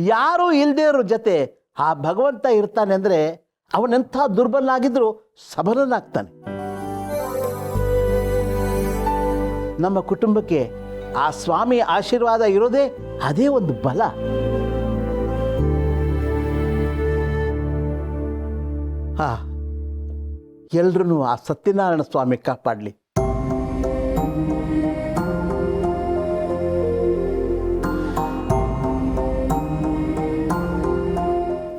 ಯಾರೂ ಇಲ್ಲದೇ ಇರೋ ಜೊತೆ ಆ ಭಗವಂತ ಇರ್ತಾನೆ ಅಂದರೆ ಅವನೆಂಥ ದುರ್ಬಲನಾಗಿದ್ದರೂ ಸಬಲನಾಗ್ತಾನೆ. ನಮ್ಮ ಕುಟುಂಬಕ್ಕೆ ಆ ಸ್ವಾಮಿ ಆಶೀರ್ವಾದ ಇರೋದೇ ಅದೇ ಒಂದು ಬಲ. ಎಲ್ರೂ ಆ ಸತ್ಯನಾರಾಯಣ ಸ್ವಾಮಿ ಕಾಪಾಡಲಿ.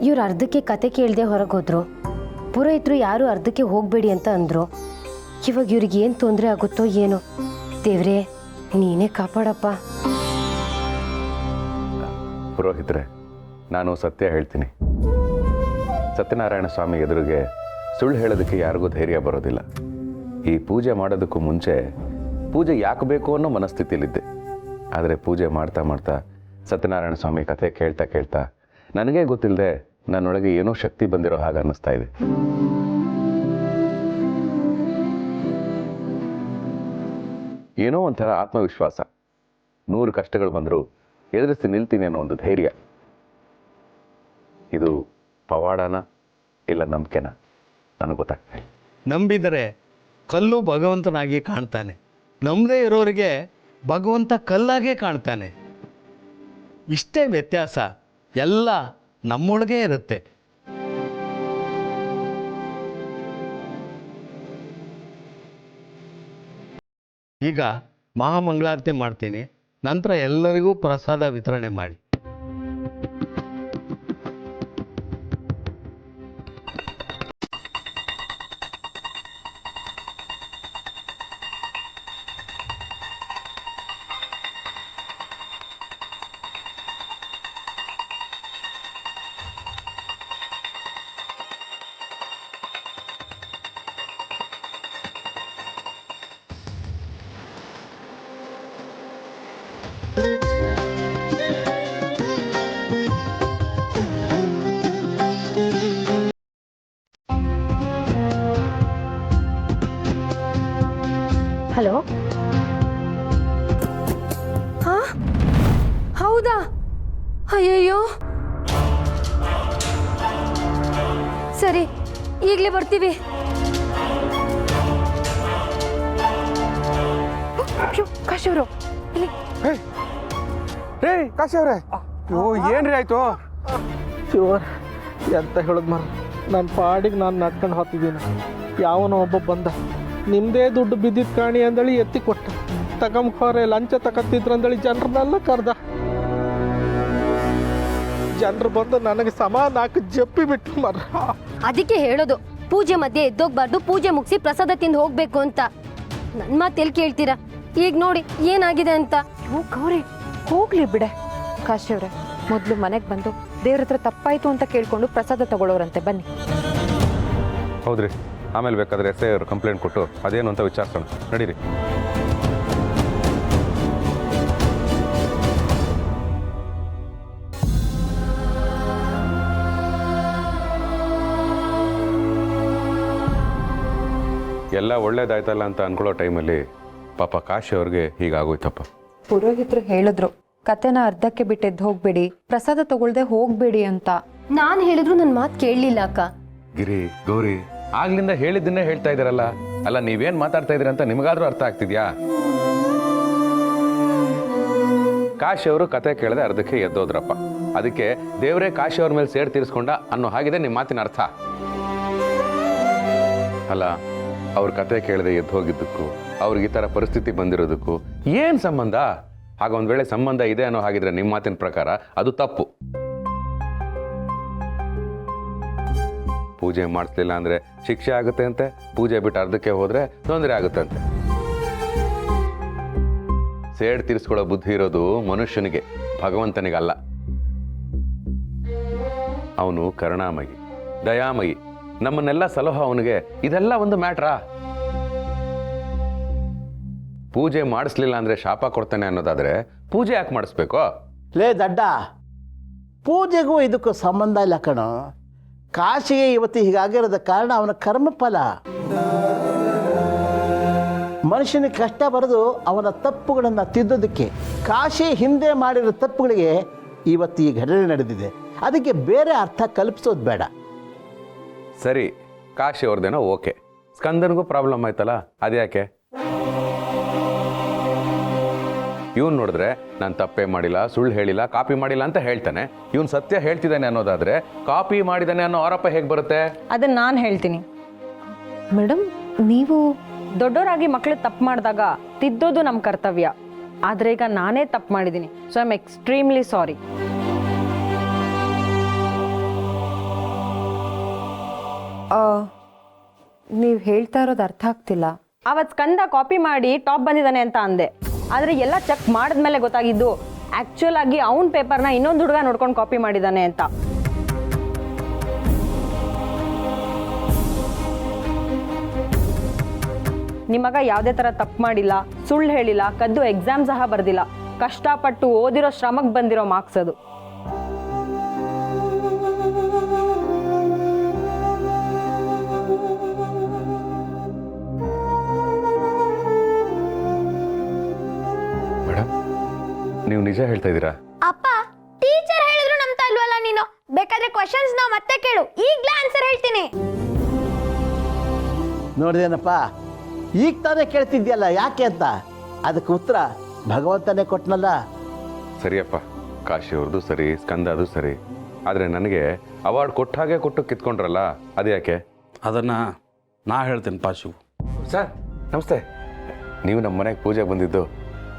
ಇವ್ರು ಅರ್ಧಕ್ಕೆ ಕತೆ ಕೇಳದೆ ಹೊರಗೆ ಹೋದ್ರು. ಪುರೋಹಿತರು ಯಾರು ಅರ್ಧಕ್ಕೆ ಹೋಗಬೇಡಿ ಅಂತ ಅಂದರು. ಇವಾಗ ಇವ್ರಿಗೆ ಏನು ತೊಂದರೆ ಆಗುತ್ತೋ ಏನೋ. ದೇವ್ರೇ ನೀನೇ ಕಾಪಾಡಪ್ಪ. ಪುರೋಹಿತರೆ, ನಾನು ಸತ್ಯ ಹೇಳ್ತೀನಿ. ಸತ್ಯನಾರಾಯಣ ಸ್ವಾಮಿ ಎದುರಿಗೆ ಸುಳ್ಳು ಹೇಳೋದಕ್ಕೆ ಯಾರಿಗೂ ಧೈರ್ಯ ಬರೋದಿಲ್ಲ. ಈ ಪೂಜೆ ಮಾಡೋದಕ್ಕೂ ಮುಂಚೆ ಪೂಜೆ ಯಾಕೆ ಬೇಕು ಅನ್ನೋ ಮನಸ್ಥಿತಿಯಲ್ಲಿದ್ದೆ. ಆದರೆ ಪೂಜೆ ಮಾಡ್ತಾ ಮಾಡ್ತಾ ಸತ್ಯನಾರಾಯಣ ಸ್ವಾಮಿ ಕಥೆ ಕೇಳ್ತಾ ಕೇಳ್ತಾ ನನಗೇ ಗೊತ್ತಿಲ್ಲದೆ ನನ್ನೊಳಗೆ ಏನೋ ಶಕ್ತಿ ಬಂದಿರೋ ಹಾಗೆ ಅನ್ನಿಸ್ತಾ ಇದೆ. ಏನೋ ಒಂಥರ ಆತ್ಮವಿಶ್ವಾಸ. 100 ಕಷ್ಟಗಳು ಬಂದರೂ ಎದುರಿಸಿ ನಿಲ್ತೀನಿ ಅನ್ನೋ ಒಂದು ಧೈರ್ಯ. ಇದು ಪವಾಡನ ಇಲ್ಲ ನಂಬಿಕೆನ ನನಗೆ ಗೊತ್ತಾಗ್ತಾ ಇಲ್ಲ. ನಂಬಿದರೆ ಕಲ್ಲು ಭಗವಂತನಾಗಿ ಕಾಣ್ತಾನೆ, ನಂಬದೇ ಇರೋರಿಗೆ ಭಗವಂತ ಕಲ್ಲಾಗೇ ಕಾಣ್ತಾನೆ. ಇಷ್ಟೇ ವ್ಯತ್ಯಾಸ. ಎಲ್ಲ ನಮ್ಮೊಳಗೆ ಇರುತ್ತೆ. ಈಗ ಮಹಾಮಂಗಳಾರತಿ ಮಾಡ್ತೀನಿ. ನಂತರ ಎಲ್ಲರಿಗೂ ಪ್ರಸಾದ ವಿತರಣೆ ಮಾಡಿ. ಹಲೋ. ಹಾ, ಹೌದಾ? ಅಯ್ಯಯ್ಯೋ, ಸರಿ, ಈಗಲೇ ಬರ್ತೀವಿ. ಕಾಶಿ ಅವರು ಇಲ್ಲಿ. ರೇ ಕಾಶಿ ಅವ್ರೆ, ಏನ್ರಿ ಆಯ್ತು? ಶಿವರ್ ಎಂತ ಹೇಳೋದು ಮರ, ನನ್ನ ಪಾಡಿಗೆ ನಾನು ನಡ್ಕೊಂಡು ಹೋಗ್ತಿದ್ದೀನಿ. ಯಾವನೋ ಒಬ್ಬ ಬಂದ, ನಿಮ್ಮದೇ ದುಡ್ಡು ಬಿದ್ದಿದ್ದು ಕಾಣಿ ಅಂದೇಳಿ ಎತ್ತಿ ಕೊಟ್ಟ. ತಗೊಂಬಾರೆ ಲಂಚ ತಗೊಂತಿದ್ರಂದೇಳಿ ಜನರನ್ನೆಲ್ಲ ಕರ್ದ. ಜನರು ಬಂದು ನನಗೆ ನಾಲ್ಕು ಜಪ್ಪಿ ಬಿಟ್ಟು ಮರ. ಅದಕ್ಕೆ ಹೇಳೋದು, ಪೂಜೆ ಮಧ್ಯೆ ಎದ್ದೋಗ್ಬಾರ್ದು, ಪೂಜೆ ಮುಗಿಸಿ ಪ್ರಸಾದ ತಿಂದು ಹೋಗ್ಬೇಕು ಅಂತ. ನನ್ನ ಮಾತು ಎಲ್ಲಿ ಕೇಳ್ತೀರಾ? ಈಗ ನೋಡಿ ಏನಾಗಿದೆ ಅಂತ. ಗೌರಿ ಹೋಗ್ಲಿ ಬಿಡೆ. ಕಾಶಿ ಅವ್ರೆ, ಮೊದಲು ಮನೆಗೆ ಬಂದು ದೇವ್ರ ಹತ್ರ ತಪ್ಪಾಯ್ತು ಅಂತ ಕೇಳ್ಕೊಂಡು ಪ್ರಸಾದ ತಗೊಳ್ಳೋರಂತೆ. ಬನ್ನಿ. ಹೌದ್ರಿ, ಆಮೇಲೆ ಬೇಕಾದ್ರೆ ಎಸ್ ಐ ಅವರು ಕಂಪ್ಲೇಂಟ್ ಕೊಟ್ಟು ಅದೇನು ಅಂತ ವಿಚಾರಿಸೋಣ. ನಡೀರಿ. ಎಲ್ಲ ಒಳ್ಳೇದಾಯ್ತಲ್ಲ ಅಂತ ಅನ್ಕೊಳ್ಳೋ ಟೈಮಲ್ಲಿ ಪಾಪ ಕಾಶಿ ಅವ್ರಿಗೆ ಹೀಗಾಗೋಯ್ತಪ್ಪ. ಪುರೋಹಿತರು ಹೇಳಿದ್ರು ಕತೆನ ಅರ್ಧಕ್ಕೆ ಬಿಟ್ಟೆದ್ದು ಹೋಗ್ಬೇಡಿ, ಪ್ರಸಾದ ತಗೊಳ್ದೆ ಹೋಗ್ಬೇಡಿ ಅಂತ. ನಾನು ಹೇಳಿದ್ರು ನನ್ನ ಮಾತು ಕೇಳಲಿಲ್ಲ ಅಕ್ಕ. ಗಿರಿ, ಗೌರಿ, ಆಗ್ಲಿಂದ ಹೇಳಿದ್ದನ್ನೇ ಹೇಳ್ತಾ ಇದ್ದೀರಲ್ಲ. ಅಲ್ಲ, ನೀವೇನ್ ಮಾತಾಡ್ತಾ ಇದ್ದೀರ ಅಂತ ನಿಮಗಾದ್ರೂ ಅರ್ಥ ಆಗ್ತಿದ್ಯಾ? ಕಾಶಿ ಅವರು ಕತೆ ಕೇಳದೆ ಅರ್ಧಕ್ಕೆ ಎದ್ದೋದ್ರಪ್ಪ. ಅದಕ್ಕೆ ದೇವರೇ ಕಾಶಿ ಅವ್ರ ಮೇಲೆ ಸೇಡ್ ತೀರಿಸ್ಕೊಂಡ ಅನ್ನೋ ಹಾಗಿದೆ ನಿಮ್ಮ ಮಾತಿನ ಅರ್ಥ. ಅಲ್ಲ, ಅವ್ರ ಕತೆ ಕೇಳದೆ ಎದ್ದು ಹೋಗಿದ್ದಕ್ಕೂ ಅವ್ರಿಗೆ ಈ ಥರ ಪರಿಸ್ಥಿತಿ ಬಂದಿರೋದಕ್ಕೂ ಏನು ಸಂಬಂಧ? ಹಾಗ ಒಂದ್ ವೇಳೆ ಸಂಬಂಧ ಇದೆ ಅನ್ನೋ ಹಾಗಿದ್ರೆ ನಿಮ್ಮ ಮಾತಿನ ಪ್ರಕಾರ ಅದು ತಪ್ಪು. ಪೂಜೆ ಮಾಡಿಸ್ಲಿಲ್ಲ ಅಂದ್ರೆ ಶಿಕ್ಷೆ ಆಗುತ್ತೆ ಅಂತೆ, ಪೂಜೆ ಬಿಟ್ಟು ಅರ್ಧಕ್ಕೆ ಹೋದ್ರೆ ತೊಂದರೆ ಆಗುತ್ತೆ ಅಂತೆ. ಸೇಡ್ ತೀರಿಸ್ಕೊಳ್ಳೋ ಬುದ್ಧಿ ಇರೋದು ಮನುಷ್ಯನಿಗೆ, ಭಗವಂತನಿಗಲ್ಲ. ಅವನು ಕರುಣಾಮಯಿ, ದಯಾಮಯಿ, ನಮ್ಮನ್ನೆಲ್ಲ ಸಲಹೋ ಅವನಿಗೆ ಇದೆಲ್ಲ ಒಂದು ಮ್ಯಾಟ್ರಾ? ಪೂಜೆ ಮಾಡಿಸ್ಲಿಲ್ಲ ಅಂದ್ರೆ ಶಾಪ ಕೊಡ್ತಾನೆ ಅನ್ನೋದಾದ್ರೆ ಪೂಜೆ ಯಾಕೆ ಮಾಡಿಸ್ಬೇಕು? ಲೇ ದಡ್ಡ, ಪೂಜೆಗೂ ಇದಕ್ಕೂ ಸಂಬಂಧ ಇಲ್ಲ ಕಣೋ. ಕಾಶಿಗೆ ಇವತ್ತು ಹೀಗಾಗಿರೋದ ಕಾರಣ ಅವನ ಕರ್ಮಫಲ. ಮನುಷ್ಯನಿಗೆ ಕಷ್ಟ ಬರೋದು ಅವನ ತಪ್ಪುಗಳನ್ನು ತಿದ್ದೋದಕ್ಕೆ. ಕಾಶಿ ಹಿಂದೆ ಮಾಡಿರೋ ತಪ್ಪುಗಳಿಗೆ ಇವತ್ತು ಈ ಘಟನೆ ನಡೆದಿದೆ. ಅದಕ್ಕೆ ಬೇರೆ ಅರ್ಥ ಕಲ್ಪಿಸೋದು ಬೇಡ. ಸರಿ, ಕಾಶಿ ಅವ್ರದ್ದೇನೋ ಓಕೆ, ಸ್ಕಂದನಿಗೂ ಪ್ರಾಬ್ಲಮ್ ಆಯ್ತಲ್ಲ, ಅದ್ಯಾಕೆ? ಇವನು ನೋಡಿದ್ರೆ ನಾನು ತಪ್ಪೇ ಮಾಡಿಲ್ಲ, ಸುಳ್ಳು ಹೇಳಿಲ್ಲ, ಕಾಪಿ ಮಾಡಿಲ್ಲ ಅಂತ ಹೇಳ್ತಾನೆ. ಇವನು ಸತ್ಯ ಹೇಳ್ತಿದ್ದಾನೆ ಅನ್ನೋದಾದ್ರೆ ಕಾಪಿ ಮಾಡಿದ್ದಾನೆ ಅನ್ನೋ ಆರೋಪ ಹೇಗೆ ಬರುತ್ತೆ? ಅದನ್ನ ನಾನು ಹೇಳ್ತೀನಿ. ಮೇಡಮ್, ನೀವು ದೊಡ್ಡವರಾಗಿ ಮಕ್ಕಳು ತಪ್ಪು ಮಾಡಿದಾಗ ತಿದ್ದೋದು ನಮ್ಮ ಕರ್ತವ್ಯ. ಆದರೆ ಈಗ ನಾನೇ ತಪ್ಪು ಮಾಡಿದ್ದೀನಿ. So I am extremely sorry. ನೀವು ಹೇಳ್ತಾ ಇರೋದು ಅರ್ಥ ಆಗ್ತಿಲ್ಲ. ಅವತ್ತು ಸ್ಕಂದ ಕಾಪಿ ಮಾಡಿ ಟಾಪ್ ಬಂದಿದ್ದಾನೆ ಅಂತ ಅಂದೆ. ಆದರೆ ಎಲ್ಲ ಚೆಕ್ ಮಾಡಿದ್ಮೇಲೆ ಗೊತ್ತಾಗಿದ್ದು ಆ್ಯಕ್ಚುಲ್ ಆಗಿ ಅವನ ಪೇಪರ್ನ ಇನ್ನೊಂದು ಹುಡುಗ ನೋಡ್ಕೊಂಡು ಕಾಪಿ ಮಾಡಿದ್ದಾನೆ ಅಂತ. ನಿಮಗ ಯಾವುದೇ ಥರ ತಪ್ಪು ಮಾಡಿಲ್ಲ, ಸುಳ್ಳು ಹೇಳಿಲ್ಲ, ಕದ್ದು ಎಕ್ಸಾಮ್ ಸಹ ಬರ್ದಿಲ್ಲ. ಕಷ್ಟಪಟ್ಟು ಓದಿರೋ ಶ್ರಮಕ್ಕೆ ಬಂದಿರೋ ಮಾರ್ಕ್ಸ್ ಅದು. ಮೇಡಮ್, ನೀವು ನಿಜ ಹೇಳ್ತಾ ಇದ್ದೀರಾ? ಅಪ್ಪ, ಟೀಚರ್ ಹೇಳಿದ್ರು ನಂಬ್ತಾ ಇಲ್ವಲ್ಲ ನೀನು? ಬೇಕಾದ್ರೆ ಕ್ವಶನ್ಸ್ ನಾವು ಮತ್ತೆ ಕೇಳು, ಈಗಲೇ ಆನ್ಸರ್ ಹೇಳ್ತೀನಿ. ನೋಡಿದೇನಪ್ಪ, ಈಗ ತಾನೇ ಕೇಳ್ತಿದ್ಯಲ್ಲ ಯಾಕೆ ಅಂತ. ಅದಕ್ಕೆ ಉತ್ತರ ಭಗವಂತನೇ ಕೊಟ್ಟನಲ್ಲ. ಸರಿಯಪ್ಪ, ಕಾಶಿ ಅವ್ರದ್ದು ಸರಿ, ಸ್ಕಂದ ಅದು ಸರಿ. ಆದರೆ ನನಗೆ ಅವಾರ್ಡ್ ಕೊಟ್ಟ ಹಾಗೆ ಕೊಟ್ಟು ಕಿತ್ಕೊಂಡ್ರಲ್ಲ, ಅದ್ಯಾಕೆ? ಅದನ್ನು ನಾ ಹೇಳ್ತೇನೆ ಪಾಶು. ಸರ್ ನಮಸ್ತೆ. ನೀವು ನಮ್ಮ ಮನೆಗೆ ಪೂಜೆಗೆ ಬಂದಿದ್ದು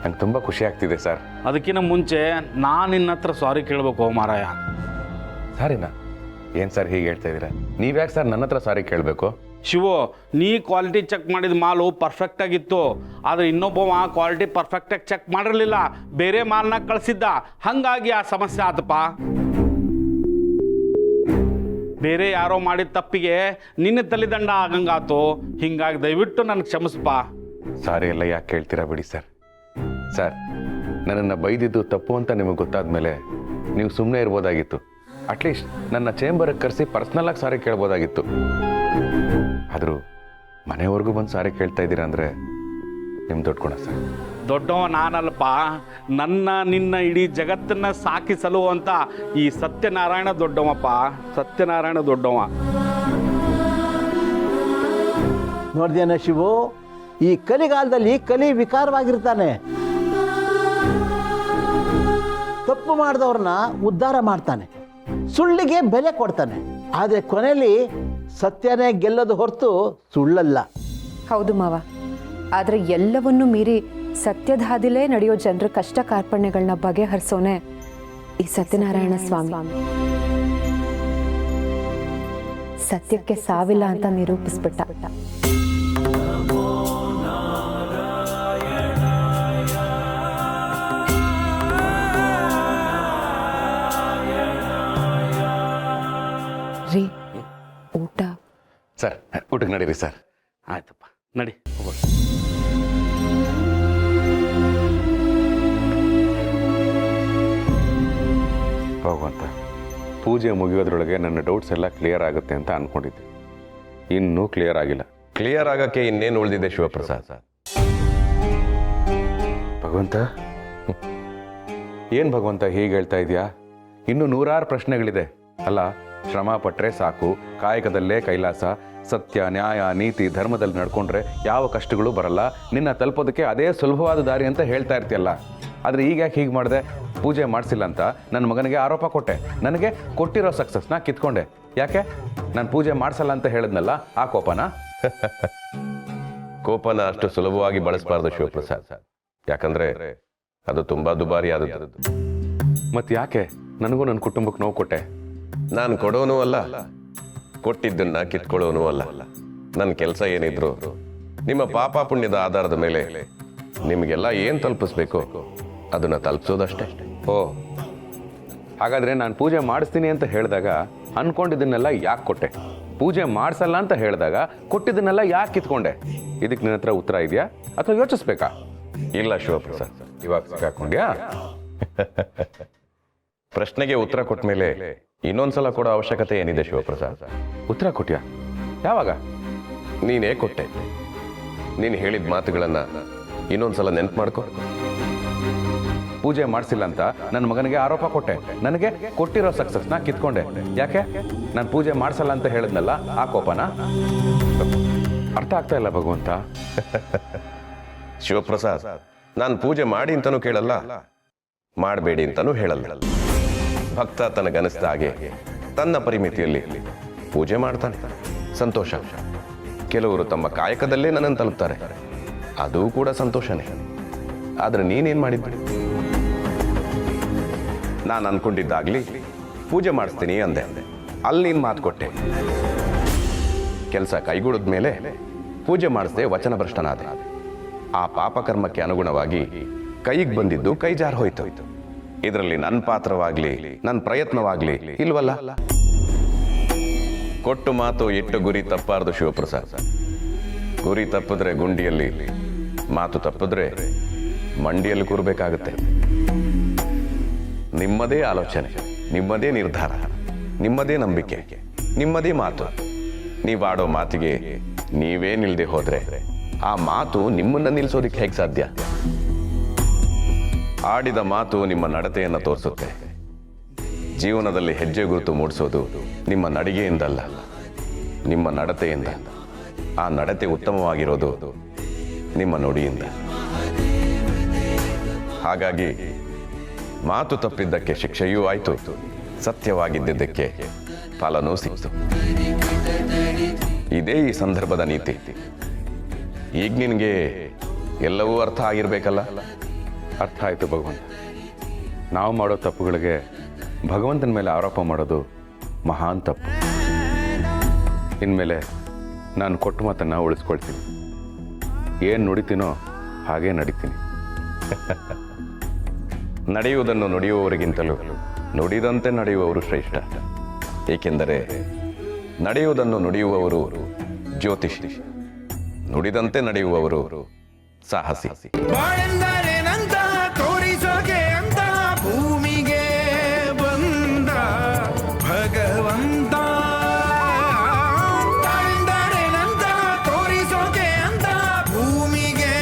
ನಂಗೆ ತುಂಬ ಖುಷಿ ಆಗ್ತಿದೆ ಸರ್. ಅದಕ್ಕಿಂತ ಮುಂಚೆ ನಾನು ನಿನ್ನ ಹತ್ರ ಸಾರಿ ಕೇಳಬೇಕು ಮಾರಾಯ. ಸಾರಿನಾ? ಏನು ಸರ್ ಹೀಗೆ ಹೇಳ್ತಾ ಇದ್ದೀರಾ? ನೀವ್ಯಾಕೆ ಸರ್ ನನ್ನ ಹತ್ರ ಸಾರಿ ಕೇಳಬೇಕು? ಶಿವು, ನೀ ಕ್ವಾಲಿಟಿ ಚೆಕ್ ಮಾಡಿದ ಮಾಲು ಪರ್ಫೆಕ್ಟಾಗಿತ್ತು. ಆದರೆ ಇನ್ನೊಬ್ಬವ ಕ್ವಾಲಿಟಿ ಪರ್ಫೆಕ್ಟಾಗಿ ಚೆಕ್ ಮಾಡಿರಲಿಲ್ಲ, ಬೇರೆ ಮಾಲ್ನ ಕಳಿಸಿದ್ದ. ಹಾಗಾಗಿ ಆ ಸಮಸ್ಯೆ ಆತಪ್ಪ. ಬೇರೆ ಯಾರೋ ಮಾಡಿದ ತಪ್ಪಿಗೆ ನಿನ್ನ ತಲೆದಂಡ ಆಗಂಗಾತು. ಹಿಂಗಾಗಿ ದಯವಿಟ್ಟು ನನಗೆ ಕ್ಷಮಿಸಪ್ಪ. ಸಾರಿ ಎಲ್ಲ ಯಾಕೆ ಕೇಳ್ತೀರಾ ಬಿಡಿ ಸರ್. ಸರ್, ನನ್ನನ್ನು ಬೈದಿದ್ದು ತಪ್ಪು ಅಂತ ನಿಮಗೆ ಗೊತ್ತಾದ ಮೇಲೆ ನೀವು ಸುಮ್ಮನೆ ಇರ್ಬೋದಾಗಿತ್ತು. ಅಟ್ಲೀಸ್ಟ್ ನನ್ನ ಚೇಂಬರ್ಗೆ ಕರೆಸಿ ಪರ್ಸ್ನಲಾಗಿ ಸಾರಿ ಕೇಳ್ಬೋದಾಗಿತ್ತು. ಆದರೂ ಮನೆವರೆಗೂ ಬಂದು ಸಾರಿ ಕೇಳ್ತಾ ಇದ್ದೀರಾ ಅಂದರೆ ನಿಮ್ಮ ದೊಡ್ಡ ಗುಣ ಸರ್. ದೊಡ್ಡವ ನಾನಲ್ಪ, ನನ್ನ ನಿನ್ನ ಇಡೀ ಜಗತ್ತನ್ನ ಸಾಕಿಸಲು ಅಂತ ಈ ಸತ್ಯನಾರಾಯಣ ದೊಡ್ಡವಪ್ಪ. ಸತ್ಯನಾರಾಯಣ ದೊಡ್ಡವ. ನೋಡ್ದೇನ ಶಿವು, ಈ ಕಲಿಗಾಲದಲ್ಲಿ ಕಲಿ ವಿಕಾರವಾಗಿರ್ತಾನೆ. ತಪ್ಪು ಮಾಡಿದವ್ರನ್ನ ಉದ್ಧಾರ ಮಾಡ್ತಾನೆ, ಸುಳ್ಳಿಗೆ ಬೆಲೆ ಕೊಡ್ತಾನೆ. ಆದರೆ ಕೊನೆಯಲ್ಲಿ ಸತ್ಯನೇ ಗೆಲ್ಲೋದು ಹೊರತು ಸುಳ್ಳಲ್ಲ. ಹೌದು ಮಾವ, ಆದರೆ ಎಲ್ಲವನ್ನೂ ಮೀರಿ ಸತ್ಯದ ಹಾದಿಲೇ ನಡೆಯೋ ಜನರ ಕಷ್ಟ ಕಾರ್ಪಣ್ಯಗಳನ್ನ ಬಗೆಹರಿಸೋನೆ ಈ ಸತ್ಯನಾರಾಯಣ ಸ್ವಾಮಿ. ಸತ್ಯಕ್ಕೆ ಸಾವಿಲ್ಲ ಅಂತ ನಿರೂಪಿಸ್ಬಿಟ್ಟ. ರೀ, ಊಟ? ಸರ್ ಊಟಕ್ಕೆ ನಡೀರಿ ಸರ್. ಆಯ್ತಪ್ಪ, ನಡಿ ಹೋಗೋಣ. ಹೋಗುವಂತ. ಪೂಜೆ ಮುಗಿಯೋದ್ರೊಳಗೆ ನನ್ನ ಡೌಟ್ಸ್ ಎಲ್ಲ ಕ್ಲಿಯರ್ ಆಗುತ್ತೆ ಅಂತ ಅಂದ್ಕೊಂಡಿದ್ದೆ. ಇನ್ನೂ ಕ್ಲಿಯರ್ ಆಗಿಲ್ಲ. ಕ್ಲಿಯರ್ ಆಗೋಕ್ಕೆ ಇನ್ನೇನು ಉಳಿದಿದೆ ಶಿವಪ್ರಸಾದ್? ಭಗವಂತ, ಏನು ಭಗವಂತ ಹೀಗೆ ಹೇಳ್ತಾ ಇದೆಯಾ? ಇನ್ನೂ ನೂರಾರು ಪ್ರಶ್ನೆಗಳಿದೆ ಅಲ್ಲ. ಶ್ರಮ ಪಟ್ಟರೆ ಸಾಕು, ಕಾಯಕದಲ್ಲೇ ಕೈಲಾಸ, ಸತ್ಯ ನ್ಯಾಯ ನೀತಿ ಧರ್ಮದಲ್ಲಿ ನಡ್ಕೊಂಡ್ರೆ ಯಾವ ಕಷ್ಟಗಳು ಬರಲ್ಲ, ನಿನ್ನ ತಲುಪೋದಕ್ಕೆ ಅದೇ ಸುಲಭವಾದ ದಾರಿ ಅಂತ ಹೇಳ್ತಾ ಇರ್ತೀಯಲ್ಲ. ಆದರೆ ಈಗ ಯಾಕೆ ಹೀಗೆ ಮಾಡಿದೆ? ಪೂಜೆ ಮಾಡಿಸಿಲ್ಲ ಅಂತ ನನ್ನ ಮಗನಿಗೆ ಆರೋಪ ಕೊಟ್ಟೆ, ನನಗೆ ಕೊಟ್ಟಿರೋ ಸಕ್ಸಸ್ನ ಕಿತ್ಕೊಂಡೆ. ಯಾಕೆ? ನಾನು ಪೂಜೆ ಮಾಡಿಸಲ್ಲ ಅಂತ ಹೇಳಿದ್ನಲ್ಲ, ಆ ಕೋಪನ? ಕೋಪನ ಅಷ್ಟು ಸುಲಭವಾಗಿ ಬಳಸಬಾರ್ದು ಶಿವಪ್ರಸಾದ್. ಯಾಕಂದ್ರೆ ಅದು ತುಂಬಾ ದುಬಾರಿ ಆದದ್ದು. ಮತ್ತೆ ಯಾಕೆ ನನಗೂ ನನ್ನ ಕುಟುಂಬಕ್ಕೆ ನೋವು ಕೊಟ್ಟೆ? ನಾನು ಕೊಡೋನು ಅಲ್ಲ, ಕೊಟ್ಟಿದ್ದನ್ನ ಕಿತ್ಕೊಳ್ಳೋನು ಅಲ್ಲ. ನನ್ನ ಕೆಲಸ ಏನಿದ್ರು ನಿಮ್ಮ ಪಾಪ ಪುಣ್ಯದ ಆಧಾರದ ಮೇಲೆ ನಿಮಗೆಲ್ಲ ಏನು ತಲುಪಿಸ್ಬೇಕು ಅದನ್ನ ತಲುಪಿಸೋದಷ್ಟೇ. ಓ, ಹಾಗಾದ್ರೆ ನಾನು ಪೂಜೆ ಮಾಡಿಸ್ತೀನಿ ಅಂತ ಹೇಳಿದಾಗ ಅನ್ಕೊಂಡಿದ್ದನ್ನೆಲ್ಲ ಯಾಕೆ ಕೊಟ್ಟೆ? ಪೂಜೆ ಮಾಡಿಸಲ್ಲ ಅಂತ ಹೇಳಿದಾಗ ಕೊಟ್ಟಿದ್ದನ್ನೆಲ್ಲ ಯಾಕೆ ಕಿತ್ಕೊಂಡೆ? ಇದಕ್ಕೆ ನಿನ್ನ ಹತ್ರ ಉತ್ತರ ಇದೆಯಾ ಅಥವಾ ಯೋಚಿಸ್ಬೇಕಾ? ಇಲ್ಲ ಶಿವಪ್ರಸಾದ್, ಇವಾಗ ಸಿಕ್ಕಾಕೊಂಡ್ಯಾ? ಪ್ರಶ್ನೆಗೆ ಉತ್ತರ ಕೊಟ್ಟ ಮೇಲೆ ಇನ್ನೊಂದ್ಸಲ ಕೊಡೋ ಅವಶ್ಯಕತೆ ಏನಿದೆ ಶಿವಪ್ರಸಾದ್? ಉತ್ತರ ಕೊಟ್ಯಾ? ಯಾವಾಗ? ನೀನೇ ಕೊಟ್ಟೆ. ನೀನು ಹೇಳಿದ ಮಾತುಗಳನ್ನ ಇನ್ನೊಂದ್ಸಲ ನೆನ್ಪು ಮಾಡ್ಕೊ. ಪೂಜೆ ಮಾಡಿಸಿಲ್ಲ ಅಂತ ನನ್ನ ಮಗನಿಗೆ ಆರೋಪ ಕೊಟ್ಟೆ. ನನಗೆ ಕೊಟ್ಟಿರೋ ಸಕ್ಸಸ್ನ ಕಿತ್ಕೊಂಡೆ. ಯಾಕೆ? ನಾನು ಪೂಜೆ ಮಾಡಿಸಲ್ಲ ಅಂತ ಹೇಳಿದ್ನಲ್ಲ, ಆ ಕೋಪನ? ಅರ್ಥ ಆಗ್ತಾ ಇಲ್ಲ ಭಗವಂತ. ಶಿವಪ್ರಸಾದ್, ನಾನು ಪೂಜೆ ಮಾಡಿ ಅಂತನೂ ಕೇಳಲ್ಲ, ಮಾಡಬೇಡಿ ಅಂತನೂ ಹೇಳಲ್ಲ. ಭಕ್ತ ತನಗನಿಸಿದ ಹಾಗೆ ತನ್ನ ಪರಿಮಿತಿಯಲ್ಲಿ ಪೂಜೆ ಮಾಡ್ತಾನೆ, ಸಂತೋಷ. ಕೆಲವರು ತಮ್ಮ ಕಾಯಕದಲ್ಲೇ ನನ್ನನ್ನು ತಲುಪ್ತಾರೆ, ಅದು ಕೂಡ ಸಂತೋಷನೇ. ಆದರೆ ನೀನೇನು ಮಾಡಿದ್ದೆ? ನಾನು ಅನ್ಕೊಂಡಿದ್ದಾಗ್ಲಿ ಪೂಜೆ ಮಾಡಿಸ್ತೀನಿ ಅಂದೆ, ಅಲ್ಲಿ ನೀನು ಮಾತು ಕೊಟ್ಟೆ. ಕೆಲಸ ಕೈಗೂಡಿದ ಮೇಲೆ ಪೂಜೆ ಮಾಡಿಸದೆ ವಚನ ಭ್ರಷ್ಟನಾದೆ. ಆ ಪಾಪಕರ್ಮಕ್ಕೆ ಅನುಗುಣವಾಗಿ ಕೈಗೆ ಬಂದಿದ್ದು ಕೈ ಜಾರು ಹೋಯ್ತು. ಇದರಲ್ಲಿ ನನ್ನ ಪಾತ್ರವಾಗ್ಲಿ ನನ್ನ ಪ್ರಯತ್ನವಾಗ್ಲಿ ಇಲ್ವಲ್ಲ. ಕೊಟ್ಟು ಮಾತು ಇಟ್ಟು ಗುರಿ ತಪ್ಪಾರ್ದು ಶಿವಪ್ರಸಾದ್. ಗುರಿ ತಪ್ಪಿದ್ರೆ ಗುಂಡಿಯಲ್ಲಿ, ಮಾತು ತಪ್ಪಿದ್ರೆ ಮಂಡಿಯಲ್ಲಿ ಕೂರಬೇಕಾಗುತ್ತೆ. ನಿಮ್ಮದೇ ಆಲೋಚನೆ, ನಿಮ್ಮದೇ ನಿರ್ಧಾರ, ನಿಮ್ಮದೇ ನಂಬಿಕೆ, ನಿಮ್ಮದೇ ಮಾತು. ನೀವಾಡೋ ಮಾತಿಗೆ ನೀವೇ ನಿಲ್ದೆ ಹೋದ್ರೆ ಆ ಮಾತು ನಿಮ್ಮನ್ನ ನಿಲ್ಲಿಸೋದಿಕ್ಕೆ ಹೇಗೆ ಸಾಧ್ಯ? ಆಡಿದ ಮಾತು ನಿಮ್ಮ ನಡತೆಯನ್ನು ತೋರಿಸುತ್ತೆ. ಜೀವನದಲ್ಲಿ ಹೆಜ್ಜೆ ಗುರುತು ಮೂಡಿಸೋದು ನಿಮ್ಮ ನಡಿಗೆಯಿಂದಲ್ಲ, ನಿಮ್ಮ ನಡತೆಯಿಂದ. ಆ ನಡತೆ ಉತ್ತಮವಾಗಿರೋದು ನಿಮ್ಮ ನುಡಿಯಿಂದ. ಹಾಗಾಗಿ ಮಾತು ತಪ್ಪಿದ್ದಕ್ಕೆ ಶಿಕ್ಷೆಯೂ ಆಯಿತು, ಸತ್ಯವಾಗಿದ್ದಕ್ಕೆ ಫಲನೂ ಸಿಕ್ತು. ಇದೇ ಈ ಸಂದರ್ಭದ ನೀತಿ. ಈಗ ನಿನಗೆ ಎಲ್ಲವೂ ಅರ್ಥ ಆಗಿರ್ಬೇಕಲ್ಲ? ಅರ್ಥ ಆಯಿತು ಭಗವಂತ. ನಾವು ಮಾಡೋ ತಪ್ಪುಗಳಿಗೆ ಭಗವಂತನ ಮೇಲೆ ಆರೋಪ ಮಾಡೋದು ಮಹಾನ್ ತಪ್ಪು. ಇನ್ಮೇಲೆ ನಾನು ಕೊಟ್ಟ ಮಾತನ್ನು ಉಳಿಸ್ಕೊಳ್ತೀನಿ. ಏನು ನುಡಿತೀನೋ ಹಾಗೇ ನಡೀತೀನಿ. ನಡೆಯುವುದನ್ನು ನುಡಿಯುವವರಿಗಿಂತಲೂ ನುಡಿದಂತೆ ನಡೆಯುವವರು ಶ್ರೇಷ್ಠ. ಏಕೆಂದರೆ ನಡೆಯುವುದನ್ನು ನುಡಿಯುವವರು ಜ್ಯೋತಿಷಿ, ನುಡಿದಂತೆ ನಡೆಯುವವರು ಸಾಹಸಿ. ತೋರಿಸೋಕೆ ಅಂತ ಭೂಮಿಗೆ ಬಂದ ಭಗವಂತ, ತೋರಿಸೋಕೆ ಅಂತ ಭೂಮಿಗೆ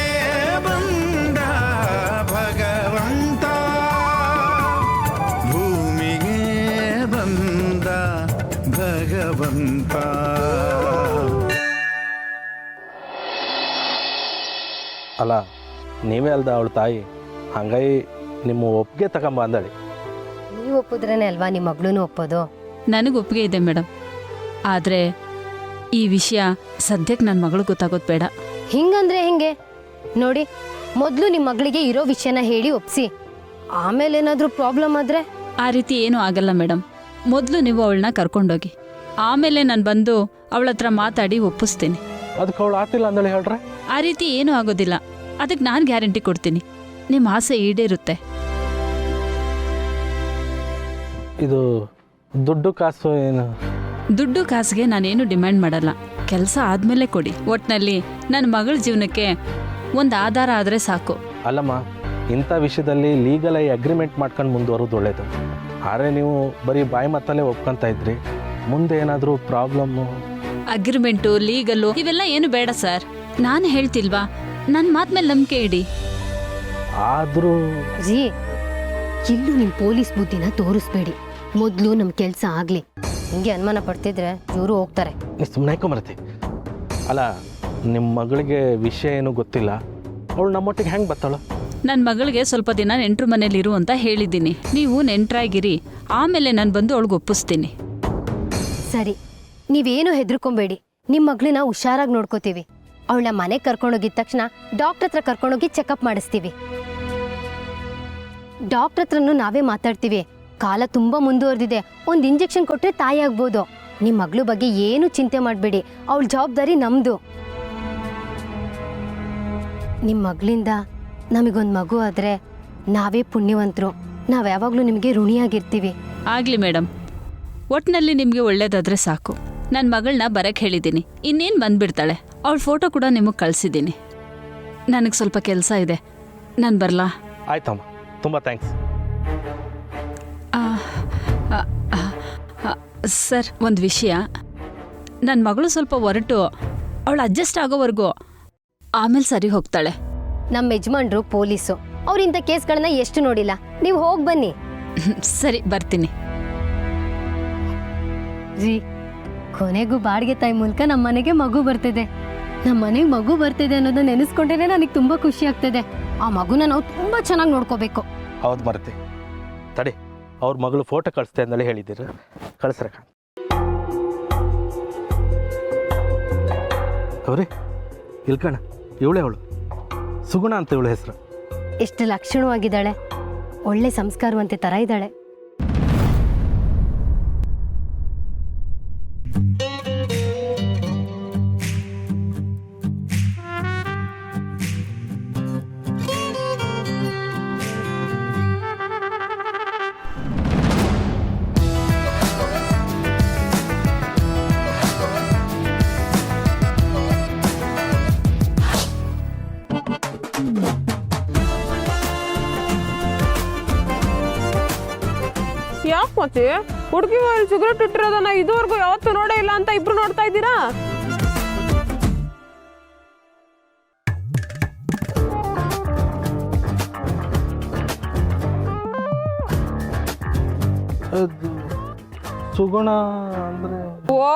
ಬಂದ ಭಗವಂತ, ಭೂಮಿಗೆ ಬಂದ ಭಗವಂತ. ಅಲ್ಲ, ನೀವೇ ಅಲ್ದ ಅವಳ ತಾಯಿ, ಹಂಗಾಗಿ ನಿಮ್ಮ ಒಪ್ಪಿಗೆ ತಗೊಂಬ ಅಂದಳಿ. ನೀವು ಒಪ್ಪಿದ್ರೇನೆ ಅಲ್ವಾ ನಿಮ್ಮ ಮಗಳೂ ಒಪ್ಪೋದು? ನನಗೆ ಒಪ್ಪಿಗೆ ಇದೆ ಮೇಡಮ್, ಆದರೆ ಈ ವಿಷಯ ಸದ್ಯಕ್ಕೆ ನನ್ನ ಮಗಳು ಗೊತ್ತಾಗೋದು ಬೇಡ. ಹಿಂಗಂದ್ರೆ ಹೆಂಗೆ? ನೋಡಿ, ಮೊದಲು ನಿಮ್ಮ ಮಗಳಿಗೆ ಇರೋ ವಿಷಯನ ಹೇಳಿ ಒಪ್ಸಿ, ಆಮೇಲೆ ಏನಾದರೂ ಪ್ರಾಬ್ಲಮ್ ಆದರೆ? ಆ ರೀತಿ ಏನೂ ಆಗಲ್ಲ ಮೇಡಮ್. ಮೊದಲು ನೀವು ಅವಳನ್ನ ಕರ್ಕೊಂಡೋಗಿ, ಆಮೇಲೆ ನಾನು ಬಂದು ಅವಳ ಹತ್ರ ಮಾತಾಡಿ ಒಪ್ಪಿಸ್ತೀನಿ. ಅದಕ್ಕೆ ಅವಳು ಆತಿಲ್ಲ ಅಂದಳಿ ಹೇಳ್ರೆ? ಆ ರೀತಿ ಏನೂ ಆಗೋದಿಲ್ಲ. ಅದಕ್ಕೆ ನಾನು ಗ್ಯಾರಂಟಿ ಕೊಡ್ತೀನಿ, ನಿಮ್ಮ ಆಸೆ ಈಡೇರುತ್ತೆ. ಇದು ದುಡ್ಡು ಕಾಸು ಏನು? ದುಡ್ಡು ಕಾಸಿಗೆ ನಾನೇನು ಡಿಮ್ಯಾಂಡ್ ಮಾಡಲ್ಲ, ಕೆಲಸ ಆದಮೇಲೆ ಕೊಡಿ. ಒಟ್ಟಿನಲ್ಲಿ ನನ್ನ ಮಗಳ ಜೀವನಕ್ಕೆ ಒಂದು ಆಧಾರ ಆದರೆ ಸಾಕು. ಅಲ್ಲಮ್ಮ, ಇಂಥ ವಿಷಯದಲ್ಲಿ ಲೀಗಲಾಗಿ ಅಗ್ರಿಮೆಂಟ್ ಮಾಡ್ಕೊಂಡು ಮುಂದುವರೋದು ಒಳ್ಳೇದು. ಆದರೆ ನೀವು ಬರೀ ಬಾಯಿ ಮಾತಲ್ಲೇ ಒಪ್ಕೊಂತ ಇದ್ರಿ, ಮುಂದೆ ಏನಾದರೂ ಪ್ರಾಬ್ಲಮ್ಮು? ಅಗ್ರಿಮೆಂಟು, ಲೀಗಲ್ಲು ಇವೆಲ್ಲ ಏನು ಬೇಡ ಸರ್. ನಾನು ಹೇಳ್ತಿಲ್ವಾ, ನನ್ನ ಮಾತು ಮೇಲೆ ನಂಬಿಕೆ ಇಡಿ. ಆದರೂ ಜೀ, ಇಲ್ಲೂ ನಿಮ್ಮ ಪೊಲೀಸ್ ಬುದ್ಧಿನ ತೋರಿಸ್ಬೇಡಿ. ಮೊದಲು ನಮ್ಮ ಕೆಲಸ ಆಗಲಿ. ಹಿಂಗೆ ಅನುಮಾನ ಪಡ್ತಿದ್ರೆ ಇವರು ಹೋಗ್ತಾರೆ. ನೀ ಸುಮ್ಮನೆ ಹಾಕೊಂಬರ್ತಿ. ಅಲ್ಲ, ನಿಮ್ಮ ಮಗಳಿಗೆ ವಿಷಯ ಏನೂ ಗೊತ್ತಿಲ್ಲ, ಅವಳು ನಮ್ಮೊಟ್ಟಿಗೆ ಹೆಂಗೆ ಬರ್ತಾಳು? ನನ್ನ ಮಗಳಿಗೆ ಸ್ವಲ್ಪ ದಿನ ನೆಂಟ್ರ ಮನೇಲಿರು ಅಂತ ಹೇಳಿದ್ದೀನಿ. ನೀವು ನೆಂಟ್ರಾಗಿರಿ, ಆಮೇಲೆ ನಾನು ಬಂದು ಅವಳಿಗೆ ಒಪ್ಪಿಸ್ತೀನಿ. ಸರಿ, ನೀವೇನು ಹೆದರ್ಕೊಂಬೇಡಿ. ನಿಮ್ಮ ಮಗಳನ್ನ ಹುಷಾರಾಗಿ ನೋಡ್ಕೋತೀವಿ. ಅವಳನ್ನ ಮನೆಗೆ ಕರ್ಕೊಂಡೋಗಿದ ತಕ್ಷಣ ಡಾಕ್ಟರ್ ಹತ್ರ ಕರ್ಕೊಂಡೋಗಿ ಚೆಕಪ್ ಮಾಡಿಸ್ತೀವಿ. ಡಾಕ್ಟರ್ ಹತ್ರನೂ ನಾವೇ ಮಾತಾಡ್ತೀವಿ. ಕಾಲ ತುಂಬ ಮುಂದುವರೆದಿದೆ, ಒಂದು ಇಂಜೆಕ್ಷನ್ ಕೊಟ್ಟರೆ ತಾಯಿ ಆಗ್ಬೋದು. ನಿಮ್ಮ ಮಗಳ ಬಗ್ಗೆ ಏನು ಚಿಂತೆ ಮಾಡಬೇಡಿ, ಅವಳ ಜವಾಬ್ದಾರಿ ನಮ್ಮದು. ನಿಮ್ಮ ಮಗಳಿಂದ ನಮಗೊಂದು ಮಗು ಆದರೆ ನಾವೇ ಪುಣ್ಯವಂತರು. ನಾವು ಯಾವಾಗಲೂ ನಿಮಗೆ ಋಣಿಯಾಗಿರ್ತೀವಿ. ಆಗಲಿ ಮೇಡಮ್, ಒಟ್ಟಿನಲ್ಲಿ ನಿಮಗೆ ಒಳ್ಳೇದಾದರೆ ಸಾಕು. ನನ್ನ ಮಗಳನ್ನ ಬರಕ್ಕೆ ಹೇಳಿದ್ದೀನಿ, ಇನ್ನೇನು ಬಂದ್ಬಿಡ್ತಾಳೆ. ಅವಳ ಫೋಟೋ ಕೂಡ ನಿಮಗೆ ಕಳಿಸಿದ್ದೀನಿ. ನನಗೆ ಸ್ವಲ್ಪ ಕೆಲಸ ಇದೆ, ನಾನು ಬರಲಾ? ಆಯ್ತಮ್ಮ, ತುಂಬ ಥ್ಯಾಂಕ್ಸ್. ಸರ್, ಒಂದು ವಿಷಯ. ನನ್ನ ಮಗಳು ಸ್ವಲ್ಪ ಹೊರಟು ಅವಳು ಅಡ್ಜಸ್ಟ್ ಆಗೋವರೆಗೂ, ಆಮೇಲೆ ಸರಿ ಹೋಗ್ತಾಳೆ. ನಮ್ಮ ಯಜಮಾನ್ರು ಪೊಲೀಸು, ಅವ್ರು ಇಂಥ ಕೇಸ್ಗಳನ್ನ ಎಷ್ಟು ನೋಡಿಲ್ಲ. ನೀವು ಹೋಗಿ ಬನ್ನಿ. ಸರಿ ಬರ್ತೀನಿ. ರೀ, ಕೊನೆಗೂ ಬಾಡಿಗೆ ತಾಯಿ ಮೂಲಕ ನಮ್ಮ ಮನೆಗೆ ಮಗು ಬರ್ತಿದೆ. ನಮ್ಮ ಮನೆಗೆ ಮಗು ಬರ್ತಿದೆ ಅನ್ನೋದನ್ನ ನೆನೆಸ್ಕೊಂಡ್ರೆ ನನಗೆ ತುಂಬಾ ಖುಷಿ ಆಗ್ತಿದೆ. ಆ ಮಗುನ ನಾವು ತುಂಬಾ ಚೆನ್ನಾಗಿ ನೋಡ್ಕೋಬೇಕು. ಹೌದು ಮರ್ತಿ, ತಡಿ, ಅವ್ರ ಮಗಳು ಫೋಟೋ ಕಳಿಸ್ತೆ ಅಂದೇಳಿ ಹೇಳಿದ್ದೀರ, ಕಳಿಸ್ರಕ್ಕ. ಅವ್ರಿ ಇಲ್ಕಣ, ಇವಳೇ ಅವಳು ಸುಗುಣ ಅಂತ ಇವಳ ಹೆಸರು. ಎಷ್ಟು ಲಕ್ಷಣವಾಗಿದ್ದಾಳೆ, ಒಳ್ಳೆ ಸಂಸ್ಕಾರವಂತೆ ತರ ಇದ್ದಾಳೆ. ಯಾಕೆ ಮತ್ತೆ ಹುಡುಗಿ ಮೇಲೆ ಸಿಗರೇಟ್ ಇಟ್ಟಿರೋದನ್ನ ಇದುವರೆಗೂ ಯಾವತ್ತೂ ನೋಡೇ ಇಲ್ಲ ಅಂತ ಇಬ್ರು ನೋಡ್ತಾ ಇದ್ದೀರಾ? ಸುಗುಣ ಅಂದ್ರೆ ಓ,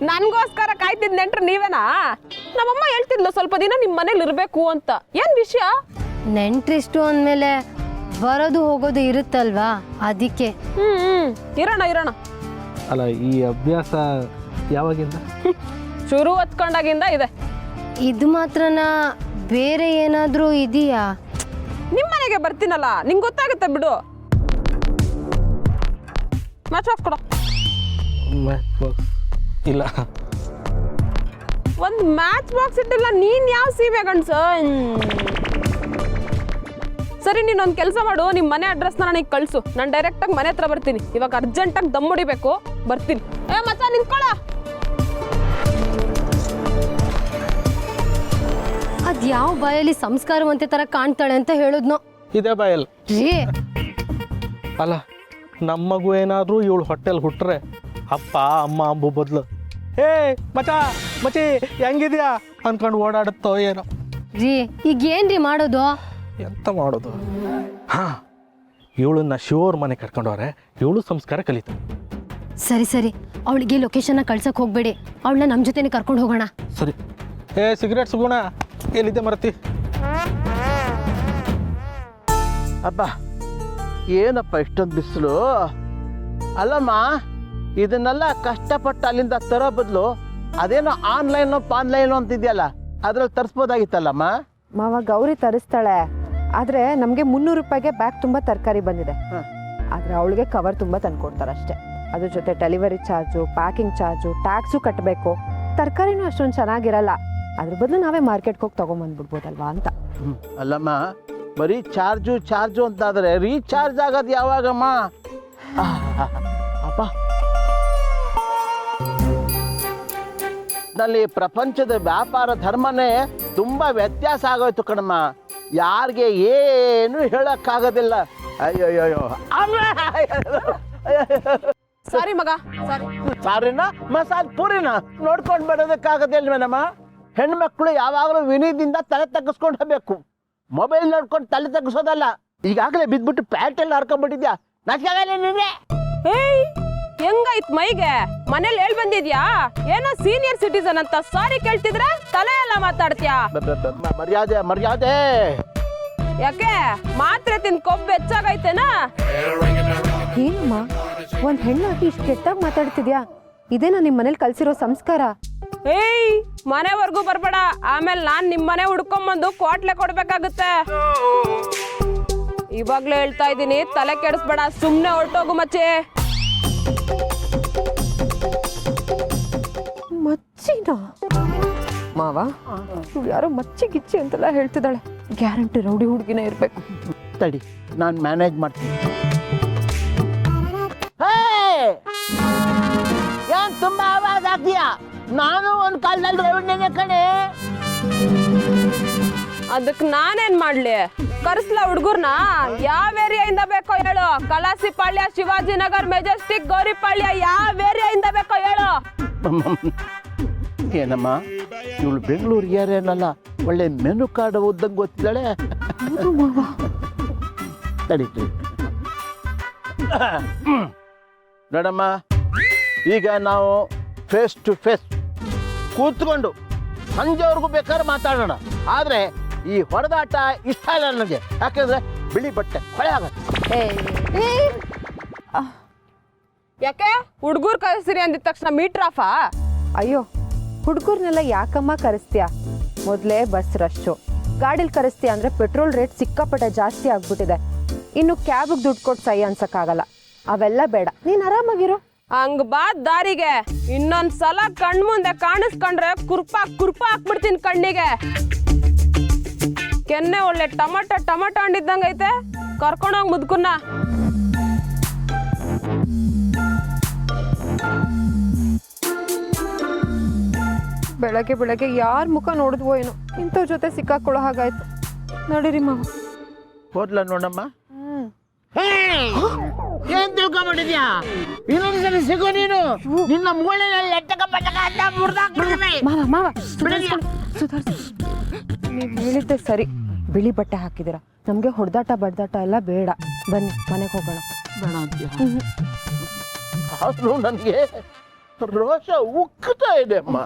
ನನ್ಗೋಸ್ಕರ ಕಾಯ್ತಿದ್ ನೆಂಟ್ರು ನೀವೇನಾ? ನಮ್ಮಮ್ಮ ಹೇಳ್ತಿದ್ಲು ಸ್ವಲ್ಪ ದಿನ ನಿಮ್ ಮನೇಲಿ ಇರ್ಬೇಕು ಅಂತ. ಏನ್ ವಿಷಯ? ನೆಂಟ್ರಿಷ್ಟು ಅಂದ್ಮೇಲೆ ಬರೋದು ಹೋಗೋದು ಇರುತ್ತಲ್ವಾ, ಅದಕ್ಕೆ. ಇರೋಣ ಇರೋಣ. ಅಲ್ಲ, ಈ ಅಭ್ಯಾಸ ಯಾವಾಗಿಂದ? ಶುರು ಹೊತ್ಕೊಂಡಾಗಿಂದ ಇದೆ. ಇದು ಮಾತ್ರನಾ, ಬೇರೆ ಏನಾದ್ರೂ ಇದೆಯಾ? ನಿಮ್ ಮನೆಗೆ ಬರ್ತೀನಲ್ಲ, ನಿಂಗೆ ಗೊತ್ತಾಗುತ್ತೆ ಬಿಡು. ಮ್ಯಾಚ್ ಬಾಕ್ಸ್ ಕೊಡು. ಇಲ್ಲ, ಒಂದ್ ಮ್ಯಾಚ್ ಬಾಕ್ಸ್ ಇಟ್ಟಿಲ್ಲ, ನೀನ್ ಯಾವ ಸೀಮೆ ಗಂಡ್ಸ? ಸರಿ, ನೀನೊಂದು ಕೆಲಸ ಮಾಡು, ನಿಮ್ಮ ಮನೆ ಅಡ್ರೆಸ್ನ ನನಗೆ ಕಳಿಸು. ನಾನು ಡೈರೆಕ್ಟಾಗಿ ಮನೆ ಹತ್ರ ಬರ್ತೀನಿ. ಇವಾಗ ಅರ್ಜೆಂಟಾಗಿ ದಮ್ ಹೊಡಿಬೇಕು, ಬರ್ತೀನಿ. ಮಚ್ಚ ನಿಂತ್ಕೊಳ್ಳ. ಅದ್ ಯಾವ ಬಾಯಲ್ಲಿ ಸಂಸ್ಕಾರವಂತೆ ತರ ಕಾಣ್ತಾಳೆ ಅಂತ ಹೇಳುದ್ನೋ. ಇದೇ ಬಾಯಲ್ ರೀ, ಅಲ್ಲ, ನಮ್ಮ ಮಗು ಏನಾದರೂ ಇವಳು ಹೊಟ್ಟೆಲ್ ಹುಟ್ರೆ ಅಪ್ಪ ಅಮ್ಮ ಅಂಬು ಬದಲು ಹೇ ಮಚ ಮಚಿ ಹೆಂಗಿದ್ಯಾ ಅನ್ಕೊಂಡು ಓಡಾಡುತ್ತೋ ಏನೋ. ರೀ, ಈಗ ಏನ್ರಿ ಮಾಡೋದು? ಎಂತ ಮಾಡೋದು? ಹಾಂ, ಇವಳನ್ನ ಶಿವವ್ರ ಮನೆ ಕರ್ಕೊಂಡವ್ರೆ, ಇವಳು ಸಂಸ್ಕಾರ ಕಲಿತಾಳೆ. ಸರಿ ಸರಿ, ಅವಳಿಗೆ ಲೊಕೇಶನ್ನ ಕಳ್ಸಕ್ ಹೋಗ್ಬೇಡಿ, ಅವಳನ್ನ ನಮ್ಮ ಜೊತೆನೆ ಕರ್ಕೊಂಡು ಹೋಗೋಣ. ಸರಿ. ಸಿಗರೇಟ್ ಸುಗೋಣ, ಎಲ್ಲಿದೆ ಮರತಿ? ಅಬ್ಬ, ಏನಪ್ಪ ಇಷ್ಟೊಂದು ಬಿಸಿಲು. ಅಲ್ಲಮ್ಮ, ಇದನ್ನೆಲ್ಲ ಕಷ್ಟಪಟ್ಟು ಅಲ್ಲಿಂದ ತರೋ ಬದಲು ಅದೇನೋ ಆನ್ಲೈನು ಪಾನ್ಲೈನು ಅಂತಿದೆಯಲ್ಲ, ಅದ್ರಲ್ಲಿ ತರಿಸ್ಬೋದಾಗಿತ್ತಲ್ಲಮ್ಮ. ಮಾವ, ಗೌರಿ ತರಿಸ್ತಾಳೆ, ಆದ್ರೆ ನಮಗೆ 300 ರೂಪಾಯಿಗೆ ಬ್ಯಾಗ್ ತುಂಬ ತರಕಾರಿ ಬಂದಿದೆ. ಆದ್ರೆ ಅವಳಿಗೆ ಕವರ್ ತುಂಬ ತಂದ್ಕೊಡ್ತಾರೆ ಅಷ್ಟೇ. ಅದ್ರ ಜೊತೆ delivery charge, packing charge, tax ಕಟ್ಟಬೇಕು. ತರಕಾರಿನೂ ಅಷ್ಟೊಂದು ಚೆನ್ನಾಗಿರಲ್ಲ. ಅದ್ರ ಬದಲು ನಾವೇ ಮಾರ್ಕೆಟ್ಗೆ ಹೋಗಿ ತೊಗೊಂಬಂದ್ಬಿಡ್ಬೋದಲ್ವಾ ಅಂತ. ಅಲ್ಲಮ್ಮ, ಬರೀ ಚಾರ್ಜು ಅಂತಾದರೆ ರೀಚಾರ್ಜ್ ಆಗೋದು ಯಾವಾಗಮ್ಮ? ಅಪ್ಪ, ನಲ್ಲಿ ಪ್ರಪಂಚದ ವ್ಯಾಪಾರ ಧರ್ಮನೇ ತುಂಬ ವ್ಯತ್ಯಾಸ ಆಗೋಯ್ತು ಕಣಮ್ಮ. ಯಾರಿಗೆ ಏನು ಹೇಳಕ್ಕಾಗೋದಿಲ್ಲ. ಅಯ್ಯೋಯ್ಯೋ, ಸಾರಿ ಮಗ, ಸಾರಿನ ಮಸಾಲೆ ಪೂರಿನ ನೋಡ್ಕೊಂಡು ಬರೋದಕ್ಕಾಗೋದಿಲ್ವೇನಮ್ಮ? ಹೆಣ್ಮಕ್ಳು ಯಾವಾಗಲೂ ವಿನಯದಿಂದ ತಲೆ ತಗ್ಗಿಸ್ಕೊಂಡು ಹೋಗ್ಬೇಕು. ಮೊಬೈಲ್ ನೋಡ್ಕೊಂಡು ತಲೆ ತಗ್ಗಿಸೋದಲ್ಲ. ಈಗಾಗಲೇ ಬಿದ್ಬಿಟ್ಟು ಪ್ಯಾಂಟ್ ಎಲ್ಲ ಹರ್ಕೊಂಡ್ಬಿಟ್ಟಿದ್ಯಾ, ನಾಚಿಕಾಗಲ್ಲ ನಿನ್ನೆ. ಏಯ್, ಹೆಂಗಾಯ್ತು ಮೈಗೆ? ಮನೇಲಿ ಹೇಳ್ ಬಂದಿದ್ಯಾ ಏನೋ ಸೀನಿಯರ್ ಸಿಟಿಸನ್ ಅಂತ ಸಾರಿ ಕೇಳ್ತಿದ್ರೆ ತಲೆ ಎಲ್ಲ ಮಾತಾಡ್ತೀಯಾ? ಮರ್ಯಾದೆ ಮರ್ಯಾದೆ. ಯಾಕೆ ಮಾತ್ರೆ ತಿಂದ್ ಕೊಬ್ಬು ಹೆಚ್ಚಾಗೈತೆನಾ? ಏನಮ್ಮ, ಒಂದ್ ಹೆಣ್ಣಾಗಿ ಇಷ್ಟು ಕೆಟ್ಟಾಗಿ ಮಾತಾಡ್ತಿದ್ಯಾ? ಇದೇನಾ ನಿಮ್ ಮನೇಲಿ ಕಲ್ಸಿರೋ ಸಂಸ್ಕಾರ? ಏಯ್, ಮನೆವರೆಗೂ ಬರ್ಬೇಡ, ಆಮೇಲೆ ನಾನ್ ನಿಮ್ ಮನೆ ಹುಡ್ಕೊಂಬಂದು ಕ್ವಾಟ್ಲೆ ಕೊಡ್ಬೇಕಾಗುತ್ತೆ. ಇವಾಗ್ಲೇ ಹೇಳ್ತಾ ಇದ್ದೀನಿ, ತಲೆ ಕೆಡಿಸ್ಬೇಡ, ಸುಮ್ನೆ ಹೊರಟೋಗು ಮಚ್ಚೆ. ಮಚ್ಚಿನ ಮಾವ, ಇವ್ಳು ಯಾರೋ ಮಚ್ಚಿ ಗಿಚ್ಚಿ ಅಂತೆಲ್ಲ ಹೇಳ್ತಿದ್ದಾಳೆ. ಗ್ಯಾರಂಟಿ ರೌಡಿ ಹುಡುಗಿನೇ ಇರ್ಬೇಕು. ತಡಿ, ನಾನು ಮ್ಯಾನೇಜ್ ಮಾಡ್ತೀನಿ. ಏನ್ ತುಂಬಾ ಆವಾಜ್ ಆಗ್ತೀಯಾ? ನಾನು ಒಂದ್ ಕಾಲದಲ್ಲಿ ರೌಡಿನೇ ಕಣೆ. ಅದಕ್ ನಾನೇನ್ ಮಾಡ್ಲಿ? ಕರ್ಸ್ಲ ಹುಡ್ಗುರ್ನ? ಯಾವ ಏರಿಯಾಯಿಂದ ಬೇಕೋ ಹೇಳು. ಕಲಾಸಿ ಪಾಳ್ಯ, ಶಿವಾಜಿನಗರ್, ಮೆಜೆಸ್ಟಿಕ್, ಗೌರಿಪಾಳ್ಯ, ಯಾವ ಏರಿಯಾಯಿಂದ ಬೇಕೋ ಹೇಳು. ಏನಮ್ಮ, ಇವಳು ಬೆಂಗಳೂರಿಗೆ ಯಾರೇನಲ್ಲ, ಒಳ್ಳೆ ಮೆನು ಕಾರ್ಡ್ ಓದಂಗೆ ಗೊತ್ತಿದ್ದಾಳೆ. ತಡಿ ನೋಡಮ್ಮ, ಈಗ ನಾವು ಫೇಸ್ ಟು ಫೇಸ್ ಕೂತ್ಕೊಂಡು ಸಂಜೆವರೆಗೂ ಬೇಕಾದ್ರೆ ಮಾತಾಡೋಣ. ಆದರೆ ಈ ಹೊಡೆದಾಟ ಇಷ್ಟ ಇಲ್ಲ ನನಗೆ. ಯಾಕೆಂದ್ರೆ ಬಿಳಿ ಬಟ್ಟೆ ಹೊಳೆ ಆಗತ್ತೆ. ಯಾಕೆ ಹುಡುಗರು ಕಳಿಸ್ತೀರಿ ಅಂದಿದ ತಕ್ಷಣ ಮೀಟರ್ ಆಫಾ? ಅಯ್ಯೋ, ಹುಡುಗರ್ನೆಲ್ಲ ಯಾಕಮ್ಮ ಕರೆಸ್ತೀಯ? ಮೊದಲೇ ಬಸ್ ರಶ್ಶು, ಗಾಡೀಲಿ ಕರೆಸ್ತೀಯ ಅಂದರೆ ಪೆಟ್ರೋಲ್ ರೇಟ್ ಸಿಕ್ಕಾಪಟ್ಟೆ ಜಾಸ್ತಿ ಆಗ್ಬಿಟ್ಟಿದೆ. ಇನ್ನು ಕ್ಯಾಬಿಗೆ ದುಡ್ಡು ಕೊಟ್ಟು ಸೈ ಅನ್ಸಕ್ಕಾಗಲ್ಲ. ಅವೆಲ್ಲ ಬೇಡ, ನೀನು ಆರಾಮಾಗಿರು. ಹಂಗ ಬಾದ್ ದಾರಿಗೆ ಇನ್ನೊಂದ್ಸಲ ಕಣ್ಮುಂದೆ ಕಾಣಿಸ್ಕೊಂಡ್ರೆ ಕುರ್ಪ ಹಾಕ್ಬಿಡ್ತೀನಿ ಕಣ್ಣಿಗೆ. ಕೆನ್ನೆ ಒಳ್ಳೆ ಟಮಾಟೋ ಹಣ್ಣಿದ್ದಂಗೈತೆ. ಕರ್ಕೊಂಡೋಗ್ ಮುದ್ಕುನ್ನ. ಬೆಳಗ್ಗೆ ಯಾರ ಮುಖ ನೋಡಿದ್ವೋ ಏನೋ, ಇಂಥವ್ರ ಜೊತೆ ಸಿಕ್ಕಾಕೊಳ್ಳೋ ಹಾಗಾಯ್ತು. ನೋಡಿರಿ ಮಾವ. ಹೋದ್ಲ ನೋಡಮ್ಮ. ಏನ್ ತಿಳ್ಕೊಂಬಿಟ್ಟಿದ್ಯಾ? ಇನ್ನೊಂದ್ಸಲ ಸಿಗು ನೀನು. ನಿನ್ನ ಮೂಳೆಯಲ್ಲಿ ಮಾವ ನೀವು ಹೇಳಿದ್ದೆ ಸರಿ. ಬಿಳಿ ಬಟ್ಟೆ ಹಾಕಿದ್ದೀರ, ನಮಗೆ ಹೊಡೆದಾಟ ಬಡ್ದಾಟ ಎಲ್ಲ ಬೇಡ. ಬನ್ನಿ ಮನೆಗೆ ಹೋಗೋಣ. ಬೇಡ ಅಂತೀಯ? ಆದ್ರೂ ನನಗೆ ರೋಷ ಉಕ್ಕುತ್ತಾ ಇದೆ ಅಮ್ಮ.